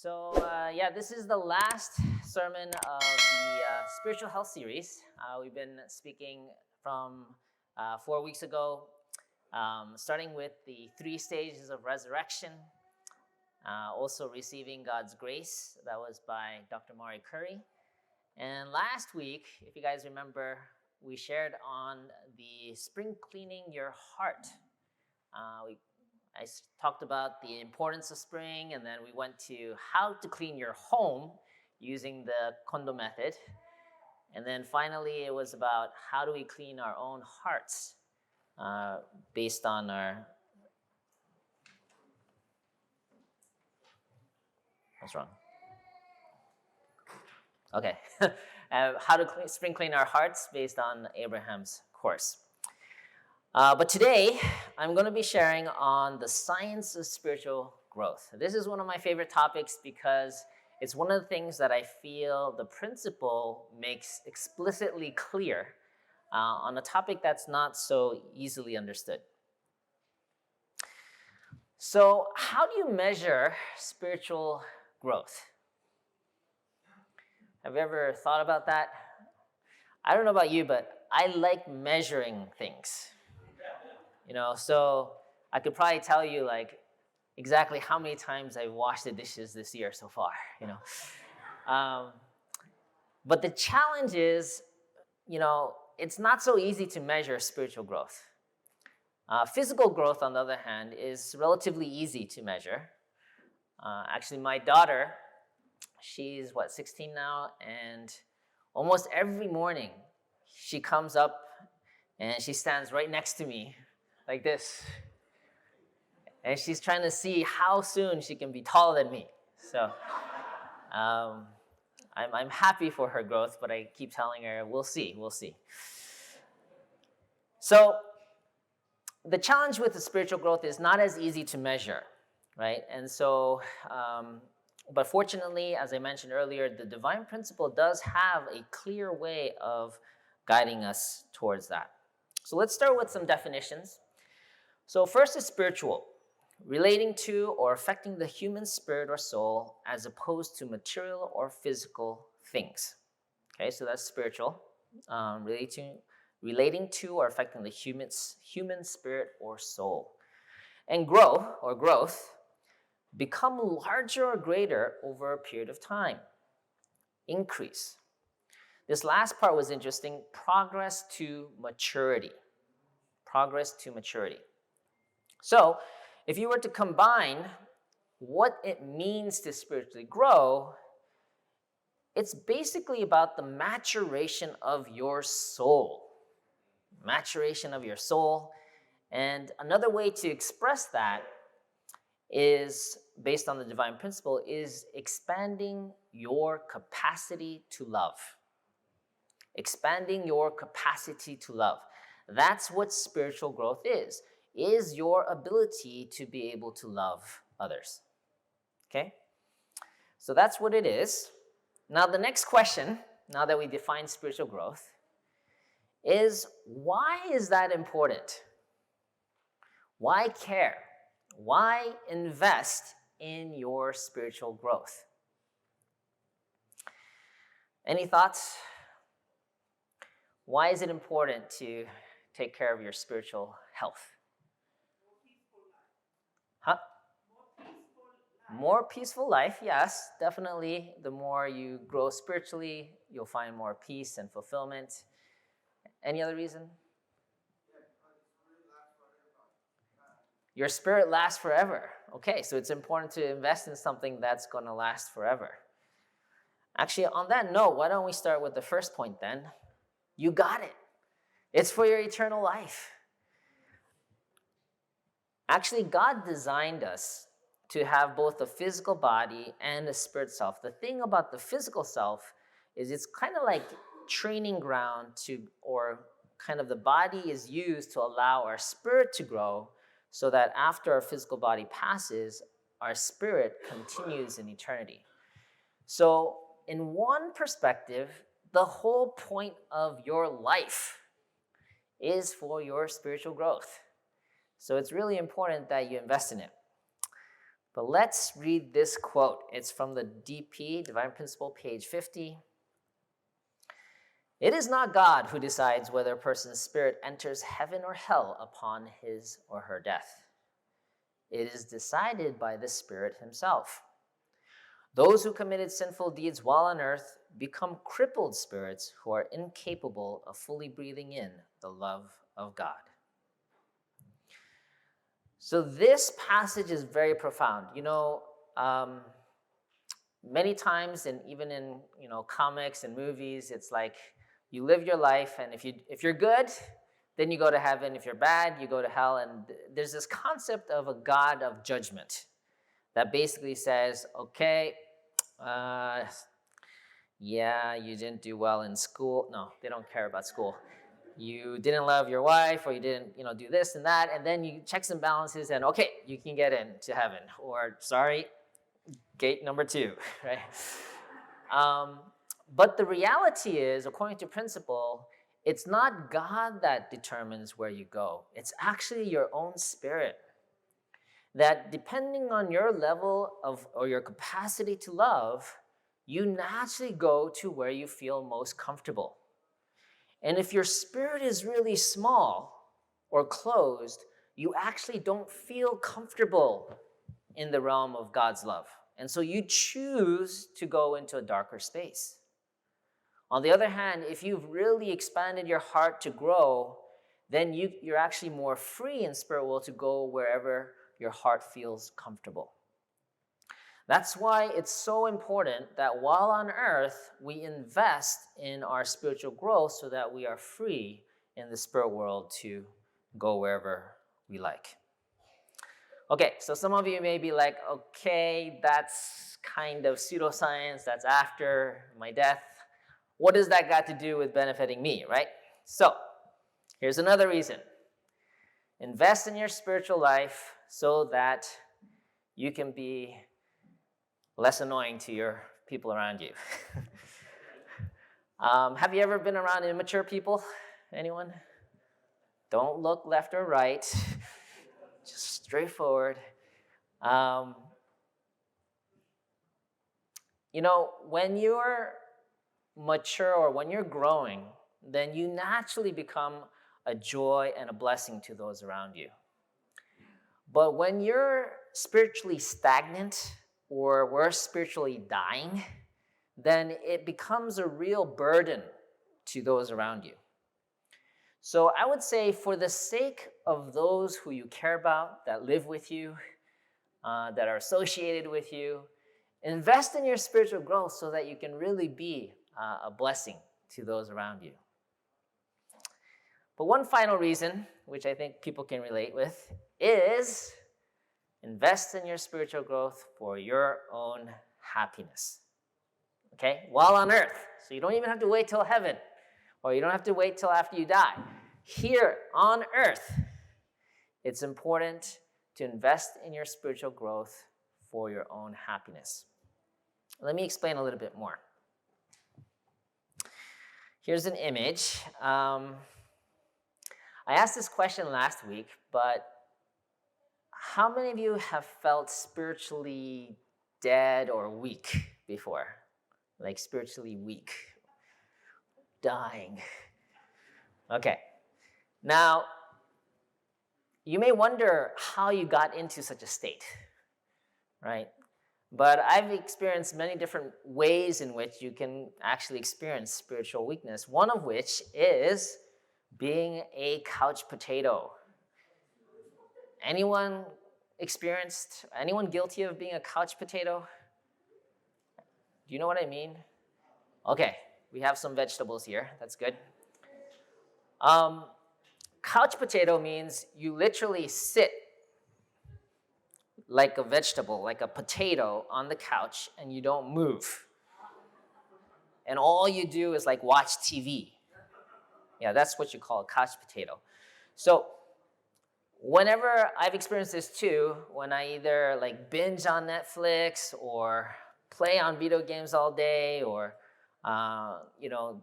This is the last sermon of the spiritual health series. We've been speaking from 4 weeks ago, starting with the 3 stages of resurrection, also receiving God's grace. That was by Dr. Mari Curry. And last week, if you guys remember, we shared on the spring cleaning your heart. I talked about the importance of spring, and then we went to how to clean your home using the Kondo method. And then finally, it was about how do we clean our own hearts based on our... What's wrong? Okay. How to spring clean our hearts based on Abraham's course. But today, I'm going to be sharing on the science of spiritual growth. This is one of my favorite topics because it's one of the things that I feel the principle makes explicitly clear on a topic that's not so easily understood. So, how do you measure spiritual growth? Have you ever thought about that? I don't know about you, but I like measuring things. So I could probably tell you exactly how many times I washed the dishes this year so far, But the challenge is, it's not so easy to measure spiritual growth. Physical growth, on the other hand, is relatively easy to measure. Actually, my daughter, she's 16 now, and almost every morning she comes up and she stands right next to me like this. And she's trying to see how soon she can be taller than me. So I'm happy for her growth, but I keep telling her, we'll see. So the challenge with the spiritual growth is not as easy to measure, right? And so, but fortunately, as I mentioned earlier, the divine principle does have a clear way of guiding us towards that. So let's start with some definitions. So first is spiritual, relating to or affecting the human spirit or soul as opposed to material or physical things. Okay, so that's spiritual, relating to or affecting the human spirit or soul. And growth, become larger or greater over a period of time. Increase. This last part was interesting, progress to maturity. So, if you were to combine what it means to spiritually grow, it's basically about the maturation of your soul. And another way to express that is, based on the divine principle, is expanding your capacity to love. That's what spiritual growth is your ability to be able to love others. Okay? So that's what it is. Now the next question, now that we define spiritual growth, is why is that important? Why care? Why invest in your spiritual growth? Any thoughts? Why is it important to take care of your spiritual health? More peaceful life, yes, definitely. The more you grow spiritually, you'll find more peace and fulfillment. Any other reason? Your spirit lasts forever. Okay, so it's important to invest in something that's going to last forever. Actually, on that note, why don't we start with the first point then? You got it. It's for your eternal life. Actually, God designed us to have both a physical body and a spirit self. The thing about the physical self is it's kind of like training ground or kind of the body is used to allow our spirit to grow so that after our physical body passes, our spirit continues in eternity. So in one perspective, the whole point of your life is for your spiritual growth. So it's really important that you invest in it. But let's read this quote. It's from the DP, Divine Principle, page 50. It is not God who decides whether a person's spirit enters heaven or hell upon his or her death. It is decided by the Spirit himself. Those who committed sinful deeds while on earth become crippled spirits who are incapable of fully breathing in the love of God. So this passage is very profound. Many times, and even in comics and movies, it's like you live your life, and if you're good, then you go to heaven. If you're bad, you go to hell. And there's this concept of a God of judgment that basically says, okay, yeah, you didn't do well in school. No, they don't care about school. You didn't love your wife, or you didn't, do this and that, and then you checks and balances, and okay, you can get into heaven. Or sorry, gate number 2, right? But the reality is, according to principle, it's not God that determines where you go. It's actually your own spirit. That depending on your level of, or your capacity to love, you naturally go to where you feel most comfortable. And if your spirit is really small or closed, you actually don't feel comfortable in the realm of God's love. And so you choose to go into a darker space. On the other hand, if you've really expanded your heart to grow, then you're actually more free in spirit world to go wherever your heart feels comfortable. That's why it's so important that while on earth, we invest in our spiritual growth so that we are free in the spirit world to go wherever we like. Okay, so some of you may be like, okay, that's kind of pseudoscience, that's after my death. What does that got to do with benefiting me, right? So, here's another reason. Invest in your spiritual life so that you can be less annoying to your people around you. Have you ever been around immature people? Anyone? Don't look left or right. Just straightforward. When you're mature or when you're growing, then you naturally become a joy and a blessing to those around you. But when you're spiritually stagnant, or we're spiritually dying, then it becomes a real burden to those around you. So I would say, for the sake of those who you care about, that live with you, that are associated with you, invest in your spiritual growth so that you can really be a blessing to those around you. But one final reason, which I think people can relate with, is invest in your spiritual growth for your own happiness. Okay? While on earth. So you don't even have to wait till heaven, or you don't have to wait till after you die. Here on earth, it's important to invest in your spiritual growth for your own happiness. Let me explain a little bit more. Here's an image. I asked this question last week, but how many of you have felt spiritually dead or weak before? Like spiritually weak, dying. Okay. Now, you may wonder how you got into such a state, right? But I've experienced many different ways in which you can actually experience spiritual weakness, one of which is being a couch potato. Anyone guilty of being a couch potato? Do you know what I mean? Okay, we have some vegetables here. That's good. Couch potato means you literally sit like a vegetable, like a potato on the couch, and you don't move. And all you do is like watch TV. Yeah, that's what you call a couch potato. So whenever I've experienced this too, when I either like binge on Netflix or play on video games all day, or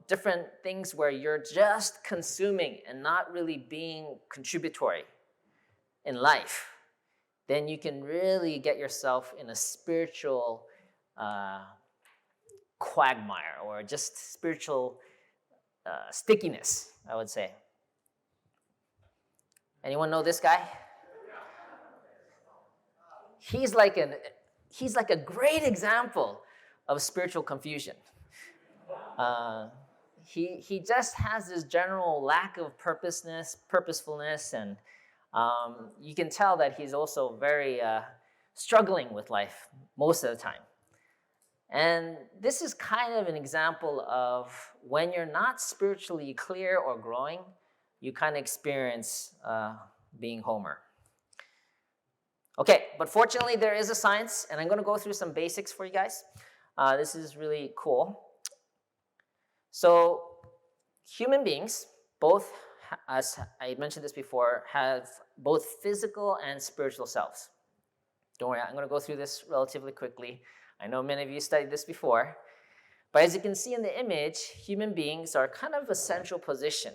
different things where you're just consuming and not really being contributory in life, then you can really get yourself in a spiritual quagmire, or just spiritual stickiness, I would say. Anyone know this guy? He's like a great example of spiritual confusion. He just has this general lack of purposefulness, and you can tell that he's also very struggling with life most of the time. And this is kind of an example of when you're not spiritually clear or growing, you kind of experience being Homer. Okay, but fortunately there is a science, and I'm going to go through some basics for you guys. This is really cool. So human beings, both, as I mentioned this before, have both physical and spiritual selves. Don't worry, I'm going to go through this relatively quickly. I know many of you studied this before. But as you can see in the image, human beings are kind of a central position.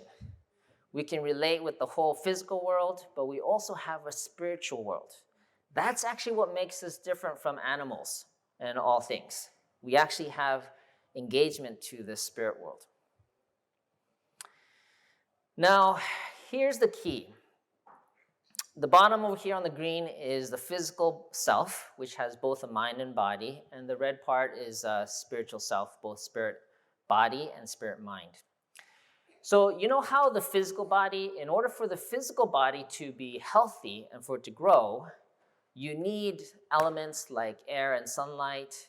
We can relate with the whole physical world, but we also have a spiritual world. That's actually what makes us different from animals and all things. We actually have engagement to the spirit world. Now, here's the key. The bottom over here on the green is the physical self, which has both a mind and body, and the red part is spiritual self, both spirit body and spirit mind. So you know how the physical body, in order for the physical body to be healthy and for it to grow, you need elements like air and sunlight,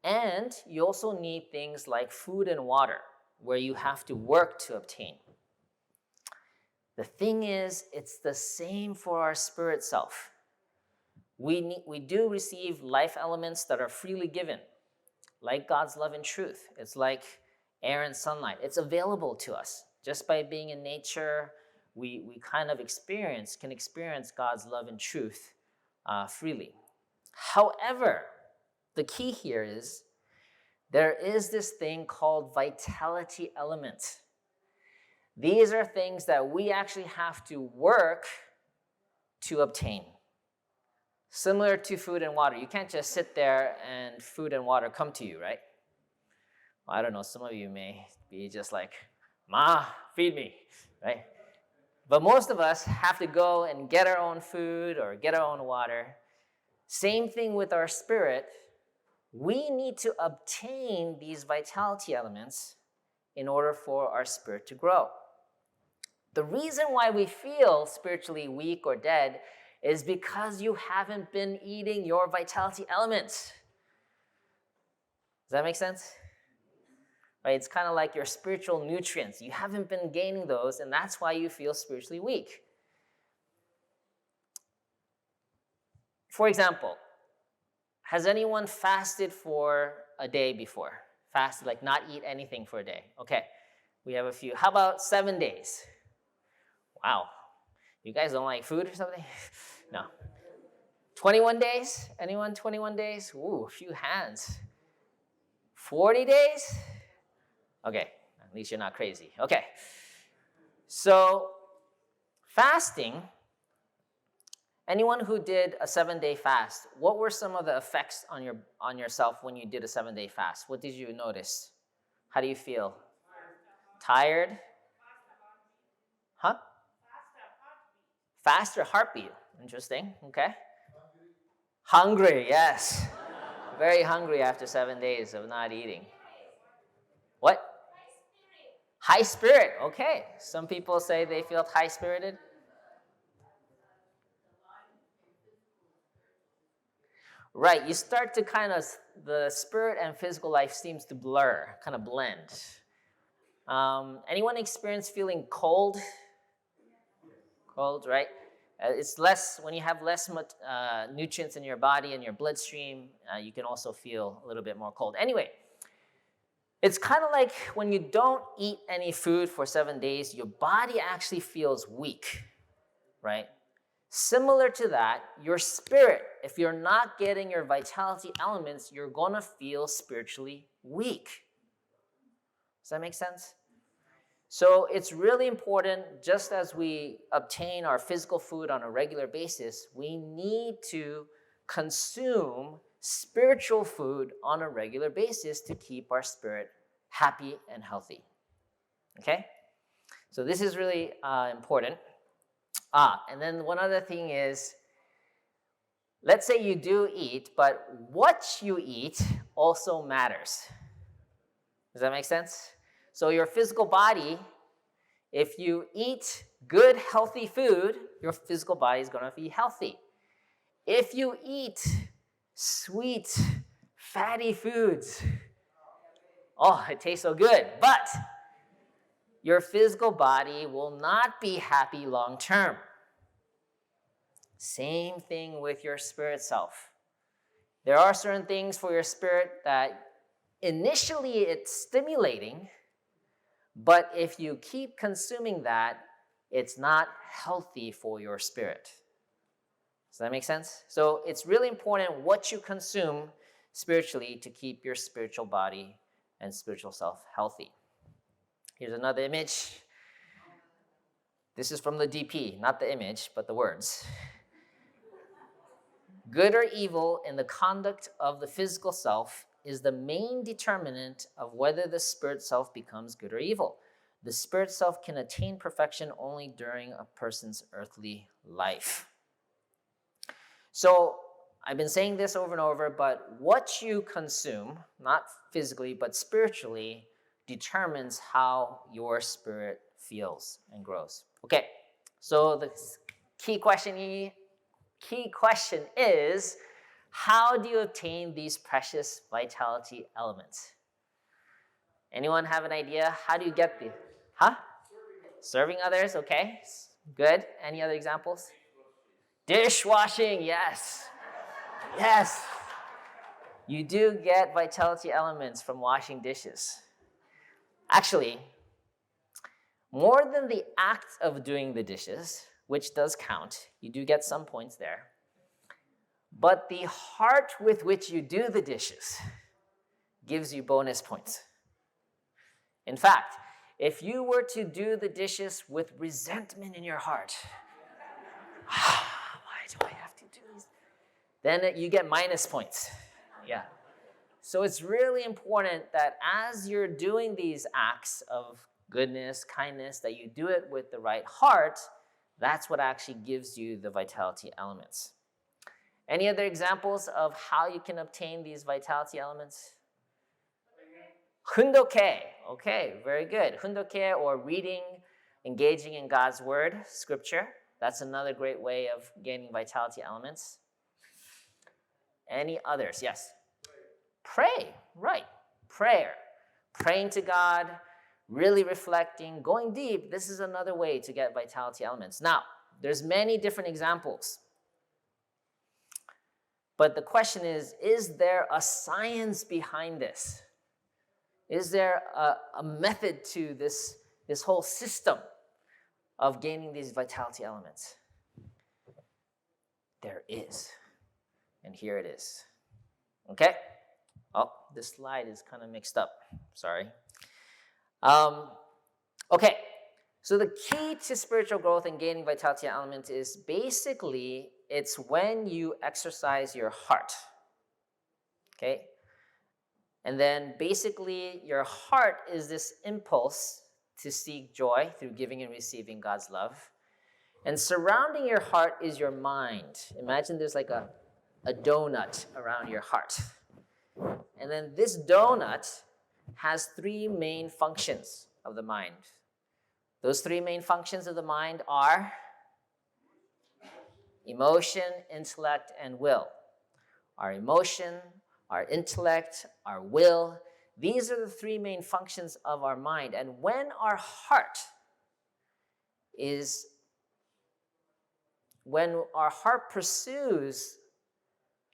and you also need things like food and water, where you have to work to obtain. The thing is, it's the same for our spirit self. We do receive life elements that are freely given, like God's love and truth. It's like air and sunlight. It's available to us. Just by being in nature, we kind of can experience God's love and truth freely. However, the key here is there is this thing called vitality element. These are things that we actually have to work to obtain. Similar to food and water. You can't just sit there and food and water come to you, right? Well, I don't know, some of you may be just like, Ma, feed me, right? But most of us have to go and get our own food or get our own water. Same thing with our spirit. We need to obtain these vitality elements in order for our spirit to grow. The reason why we feel spiritually weak or dead is because you haven't been eating your vitality elements. Does that make sense? Right? It's kind of like your spiritual nutrients. You haven't been gaining those, and that's why you feel spiritually weak. For example, has anyone fasted for a day before? Fasted, like not eat anything for a day. Okay, we have a few. How about 7 days? Wow, you guys don't like food or something? No. 21 days? Anyone 21 days? Ooh, a few hands. 40 days? Okay, at least you're not crazy. Okay, so fasting, anyone who did a 7-day fast, what were some of the effects on yourself when you did a 7-day fast? What did you notice? How do you feel? Tired? Huh? Faster heartbeat. Interesting. Okay. Hungry, yes. Very hungry after 7 days of not eating. What? High spirit. Okay. Some people say they felt high-spirited. Right. You start to the spirit and physical life seems to blur, kind of blend. Anyone experience feeling cold? Cold, right? It's less, when you have less nutrients in your body and your bloodstream, you can also feel a little bit more cold. Anyway, it's kind of like when you don't eat any food for 7 days, your body actually feels weak, right? Similar to that, your spirit, if you're not getting your vitality elements, you're going to feel spiritually weak. Does that make sense? So it's really important, just as we obtain our physical food on a regular basis, we need to consume spiritual food on a regular basis to keep our spirit happy and healthy. Okay? So this is really important. And then one other thing is, let's say you do eat, but what you eat also matters. Does that make sense? So your physical body, if you eat good, healthy food, your physical body is going to be healthy. If you eat sweet, fatty foods, oh, it tastes so good, but your physical body will not be happy long term. Same thing with your spirit self. There are certain things for your spirit that initially it's stimulating, but if you keep consuming that, it's not healthy for your spirit. Does that make sense? So it's really important what you consume spiritually to keep your spiritual body and spiritual self healthy. Here's another image. This is from the DP, not the image, but the words. Good or evil in the conduct of the physical self is the main determinant of whether the spirit self becomes good or evil. The spirit self can attain perfection only during a person's earthly life. So I've been saying this over and over, but what you consume, not physically, but spiritually, determines how your spirit feels and grows. Okay, so the key question is, how do you obtain these precious vitality elements? Anyone have an idea? How do you get the? Serving others, okay. Good. Any other examples? Dishwashing, yes. Yes. You do get vitality elements from washing dishes. Actually, more than the act of doing the dishes, which does count, you do get some points there, but the heart with which you do the dishes gives you bonus points. In fact, if you were to do the dishes with resentment in your heart, why do I have to do this? Then you get minus points. Yeah. So it's really important that as you're doing these acts of goodness, kindness, that you do it with the right heart. That's what actually gives you the vitality elements. Any other examples of how you can obtain these vitality elements? Hundoke. Okay, very good. Hundoke, or reading, engaging in God's word, scripture. That's another great way of gaining vitality elements. Any others? Yes. Pray. Right. Prayer. Praying to God, really reflecting, going deep. This is another way to get vitality elements. Now, there's many different examples. But the question is there a science behind this? Is there a method to this whole system of gaining these vitality elements? There is. And here it is. Okay? Oh, this slide is kind of mixed up. Sorry. Okay. So the key to spiritual growth and gaining vitality elements is basically it's when you exercise your heart. Okay? And then basically your heart is this impulse to seek joy through giving and receiving God's love. And surrounding your heart is your mind. Imagine there's like a donut around your heart. And then this donut has three main functions of the mind. Those three main functions of the mind are emotion, intellect, and will. Our emotion, our intellect, our will, these are the three main functions of our mind. And when our heart pursues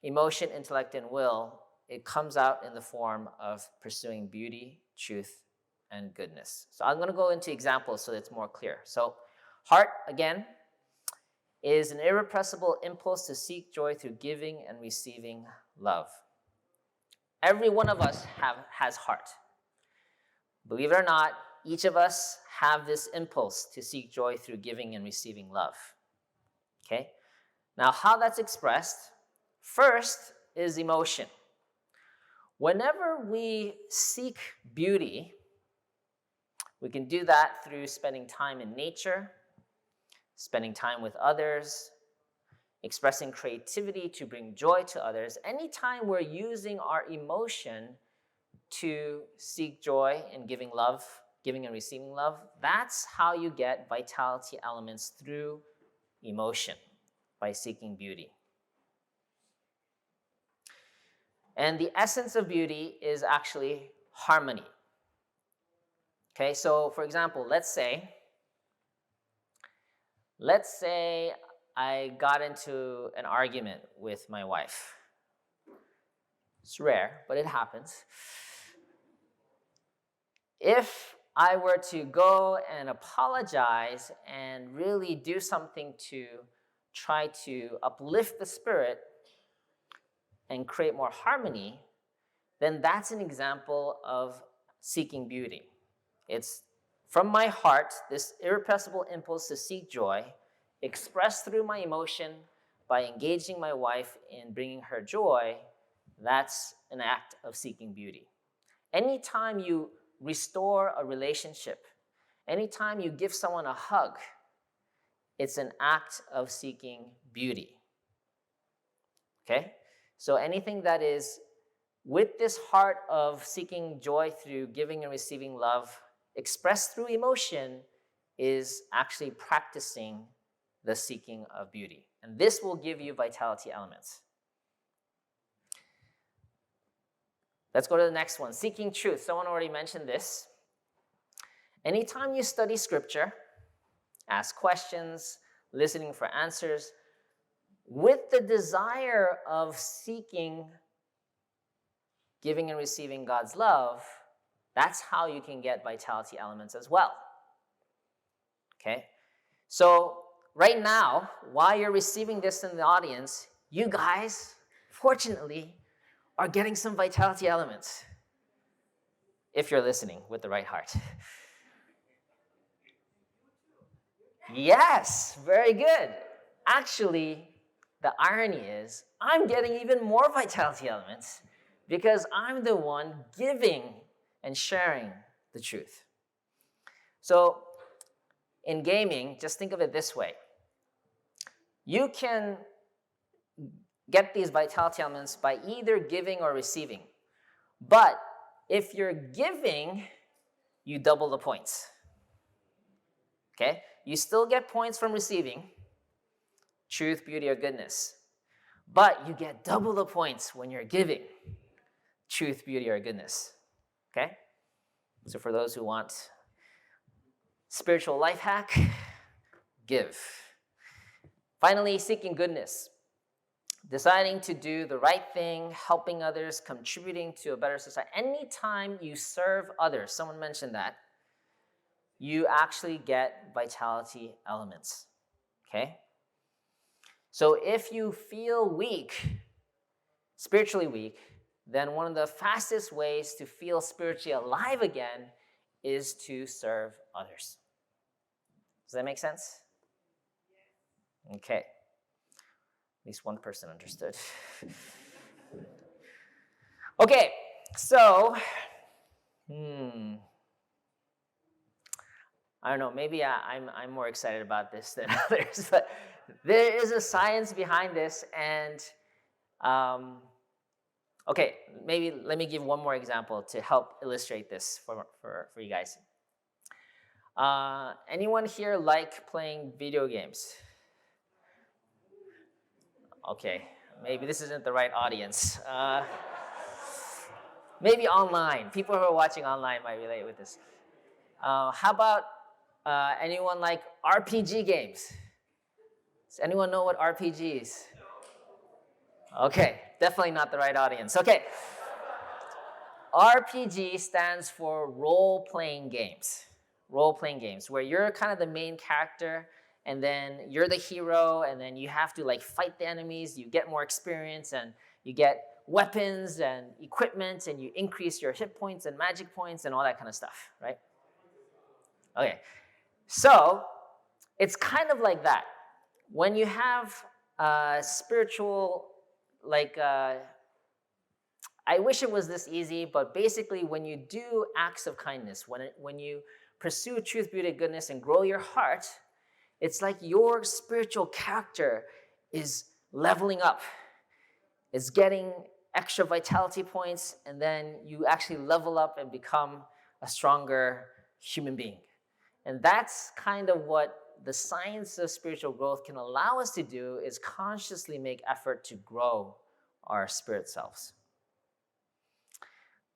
emotion, intellect, and will, it comes out in the form of pursuing beauty, truth, and goodness. So I'm going to go into examples so that it's more clear. So heart, again, is an irrepressible impulse to seek joy through giving and receiving love. Every one of us has heart. Believe it or not, each of us have this impulse to seek joy through giving and receiving love. Okay? Now, how that's expressed, first is emotion. Whenever we seek beauty, we can do that through spending time in nature, spending time with others, expressing creativity to bring joy to others. Anytime we're using our emotion to seek joy and giving love, giving and receiving love, that's how you get vitality elements through emotion, by seeking beauty. And the essence of beauty is actually harmony. Okay, so for example, let's say I got into an argument with my wife. It's rare, but it happens. If I were to go and apologize and really do something to try to uplift the spirit and create more harmony, then that's an example of seeking beauty. It's from my heart, this irrepressible impulse to seek joy, expressed through my emotion by engaging my wife in bringing her joy. That's an act of seeking beauty. Anytime you restore a relationship, anytime you give someone a hug, it's an act of seeking beauty. Okay? So anything that is with this heart of seeking joy through giving and receiving love, expressed through emotion, is actually practicing the seeking of beauty. And this will give you vitality elements. Let's go to the next one, seeking truth. Someone already mentioned this. Anytime you study scripture, ask questions, listening for answers, with the desire of seeking, giving and receiving God's love, that's how you can get vitality elements as well. Okay? So right now, while you're receiving this in the audience, you guys, fortunately, are getting some vitality elements. If you're listening with the right heart. Yes, very good. Actually, the irony is, I'm getting even more vitality elements because I'm the one giving and sharing the truth. So, in gaming, just think of it this way. You can get these vitality elements by either giving or receiving. But if you're giving, you double the points. Okay? You still get points from receiving, truth, beauty, or goodness. But you get double the points when you're giving, truth, beauty, or goodness. Okay? So for those who want spiritual life hack, give. Finally, seeking goodness. Deciding to do the right thing, helping others, contributing to a better society. Anytime you serve others, someone mentioned that, you actually get vitality elements. Okay? So if you feel weak, spiritually weak, then one of the fastest ways to feel spiritually alive again is to serve others. Does that make sense? Okay. At least one person understood. Okay, so, I don't know, maybe I'm more excited about this than others, but there is a science behind this, and okay, maybe let me give one more example to help illustrate this for you guys. Anyone here like playing video games? Okay, maybe this isn't the right audience. Maybe online. People who are watching online might relate with this. How about anyone like RPG games? Does anyone know what RPG is? Okay, definitely not the right audience. Okay. RPG stands for role-playing games. Role-playing games, where you're kind of the main character, and then you're the hero, and then you have to like fight the enemies, you get more experience, and you get weapons and equipment, and you increase your hit points and magic points and all that kind of stuff, right? Okay. So it's kind of like that. When you have spiritual, like, I wish it was this easy, but basically, when you do acts of kindness, when you pursue truth, beauty, goodness, and grow your heart, it's like your spiritual character is leveling up. It's getting extra vitality points, and then you actually level up and become a stronger human being. And that's kind of what the science of spiritual growth can allow us to do, is consciously make effort to grow our spirit selves.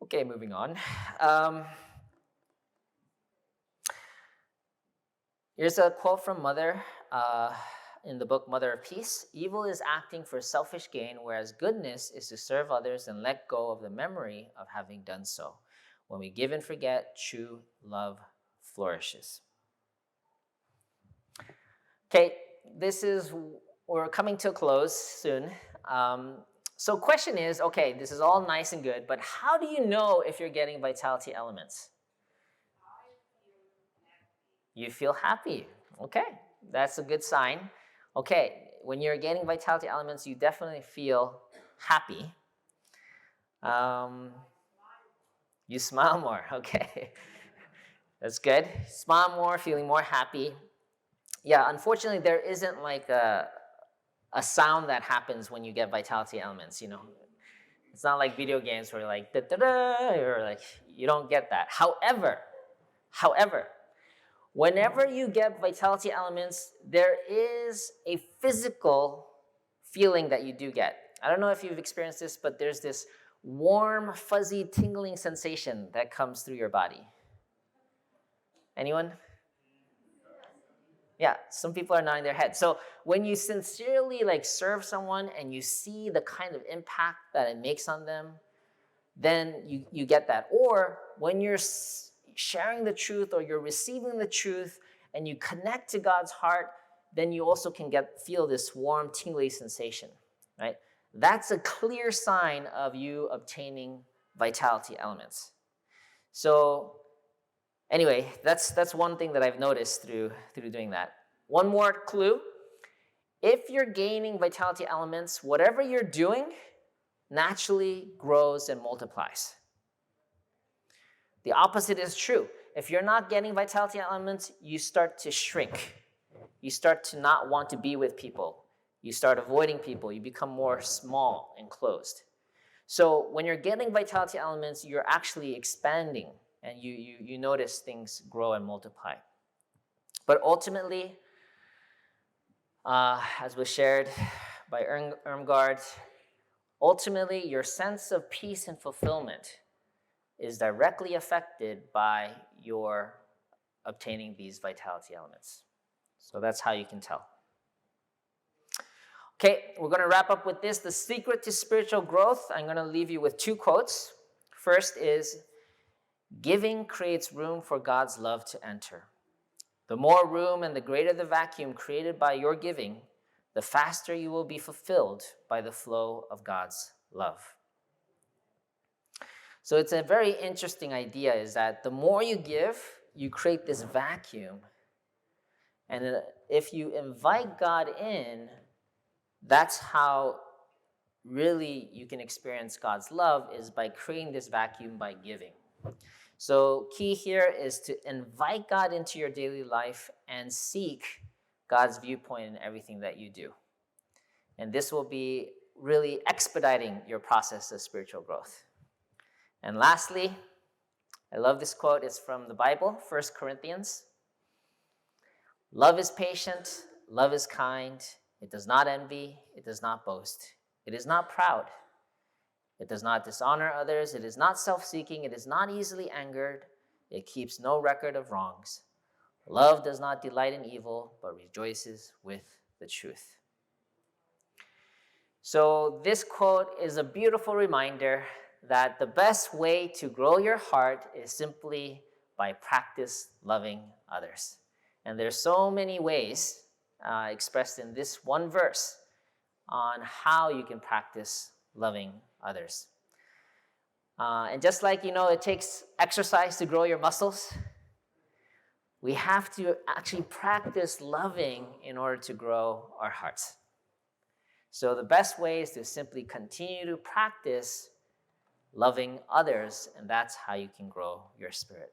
Okay, moving on. Here's a quote from Mother in the book Mother of Peace. Evil is acting for selfish gain, whereas goodness is to serve others and let go of the memory of having done so. When we give and forget, true love flourishes. Okay, we're coming to a close soon. So question is, okay, this is all nice and good, but how do you know if you're getting vitality elements? You feel happy. Okay, that's a good sign. Okay, when you're getting vitality elements, you definitely feel happy. You smile more. Okay, that's good. Smile more, feeling more happy. Yeah, unfortunately, there isn't like a sound that happens when you get vitality elements, you know. It's not like video games where like da da da, or like you don't get that. However, whenever you get vitality elements, there is a physical feeling that you do get. I don't know if you've experienced this, but there's this warm, fuzzy, tingling sensation that comes through your body. Anyone? Yeah, some people are nodding their head. So when you sincerely like serve someone and you see the kind of impact that it makes on them, then you get that. Or when you're sharing the truth or you're receiving the truth and you connect to God's heart, then you also can feel this warm, tingly sensation, right? That's a clear sign of you obtaining vitality elements. So anyway, that's one thing that I've noticed through doing that. One more clue. If you're gaining vitality elements, whatever you're doing naturally grows and multiplies. The opposite is true. If you're not getting vitality elements, you start to shrink. You start to not want to be with people. You start avoiding people. You become more small and closed. So when you're getting vitality elements, you're actually expanding, and you notice things grow and multiply. But ultimately, as was shared by Irmgard, ultimately your sense of peace and fulfillment is directly affected by your obtaining these vitality elements. So that's how you can tell. Okay, we're going to wrap up with this. The secret to spiritual growth, I'm going to leave you with two quotes. First is, giving creates room for God's love to enter. The more room and the greater the vacuum created by your giving, the faster you will be fulfilled by the flow of God's love. So it's a very interesting idea, is that the more you give, you create this vacuum. And if you invite God in, that's how really you can experience God's love, is by creating this vacuum by giving. So key here is to invite God into your daily life and seek God's viewpoint in everything that you do. And this will be really expediting your process of spiritual growth. And lastly, I love this quote. It's from the Bible, 1 Corinthians. Love is patient, love is kind. It does not envy, it does not boast. It is not proud. It does not dishonor others. It is not self-seeking. It is not easily angered. It keeps no record of wrongs. Love does not delight in evil, but rejoices with the truth. So this quote is a beautiful reminder that the best way to grow your heart is simply by practice loving others. And there's so many ways expressed in this one verse on how you can practice loving others. And just like, it takes exercise to grow your muscles, we have to actually practice loving in order to grow our hearts. So the best way is to simply continue to practice loving others, and that's how you can grow your spirit.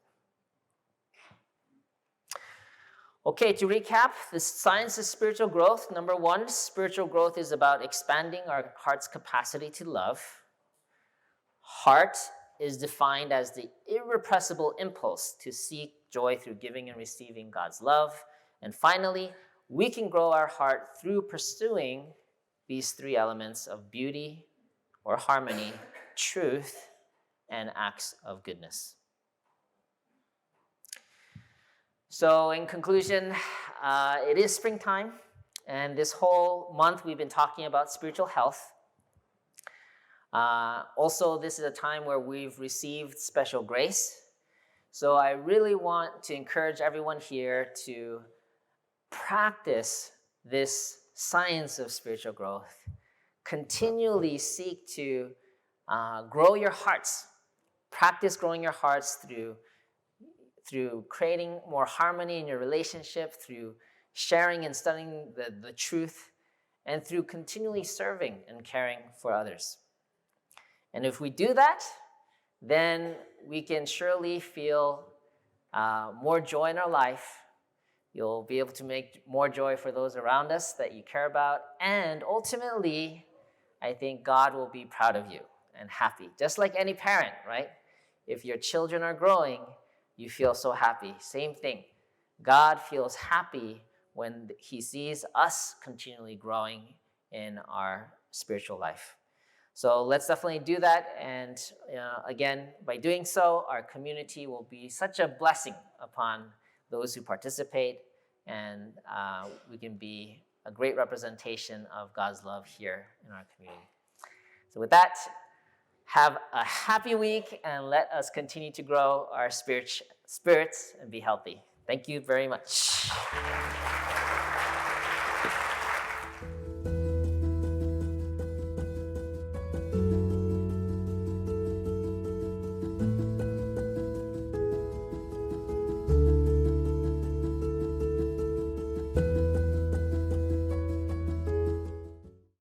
Okay, to recap, the science of spiritual growth. Number one, spiritual growth is about expanding our heart's capacity to love. Heart is defined as the irrepressible impulse to seek joy through giving and receiving God's love. And finally, we can grow our heart through pursuing these three elements of beauty or harmony, truth, and acts of goodness. So in conclusion, it is springtime, and this whole month we've been talking about spiritual health. Also, this is a time where we've received special grace. So I really want to encourage everyone here to practice this science of spiritual growth. Continually seek to grow your hearts. Practice growing your hearts through creating more harmony in your relationship, through sharing and studying the truth, and through continually serving and caring for others. And if we do that, then we can surely feel more joy in our life. You'll be able to make more joy for those around us that you care about. And ultimately, I think God will be proud of you and happy. Just like any parent, right? If your children are growing, you feel so happy. Same thing. God feels happy when he sees us continually growing in our spiritual life. So let's definitely do that. And again, by doing so, our community will be such a blessing upon those who participate. And we can be a great representation of God's love here in our community. So with that, have a happy week, and let us continue to grow our spirits and be healthy. Thank you very much.